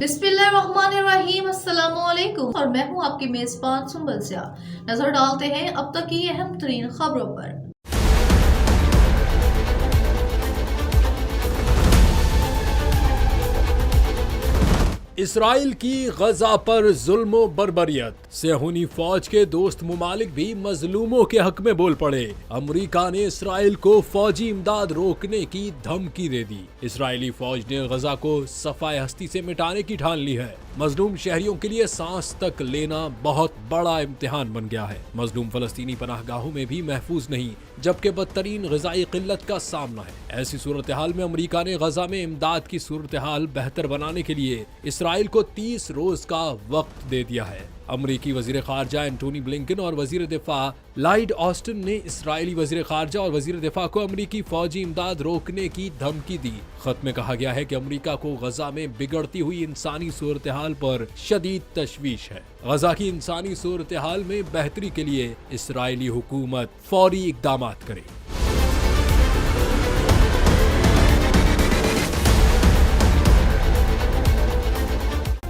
बिस्मिल्लाहिर्रहमानिर्रहीम, अस्सलामुअलैकुम और मैं हूं आपकी मेजबान सुंबल सियाह। नजर डालते हैं अब तक की अहम तरीन खबरों पर। इसराइल की गजा पर जुल्म बर्बरियत, सेहूनी फौज के दोस्त मुमालिक भी मजलूमों के हक में बोल पड़े। अमरीका ने इसराइल को फौजी इमदाद रोकने की धमकी दे दी। इसराइली फौज ने गजा को सफाए हस्ती से मिटाने की ठान ली है। मजलूम शहरियों के लिए सांस तक लेना बहुत बड़ा इम्तिहान बन गया है। मजलूम फलस्तीनी पनाहगाहों में भी महफूज नहीं, जबकि बदतरीन ग़िज़ाई किल्लत का सामना है। ऐसी सूरत हाल में अमरीका ने गजा में इमदाद की सूरत हाल बेहतर बनाने के लिए इसराइल को 30 रोज का वक्त दे दिया है। अमरीकी वजीर खारजा एंटोनी ब्लिंकन और वजीर दिफा लॉयड ऑस्टिन ने इसराइली वजीर खारजा और वजीर दिफा को अमरीकी फौजी इमदाद रोकने की धमकी दी। खत में कहा गया है कि अमरीका को गजा में बिगड़ती हुई इंसानी सूरत हाल पर शदीद तशवीश है। गजा की इंसानी सूरत हाल में बेहतरी के लिए इसराइली हुकूमत फौरी इकदामात करे।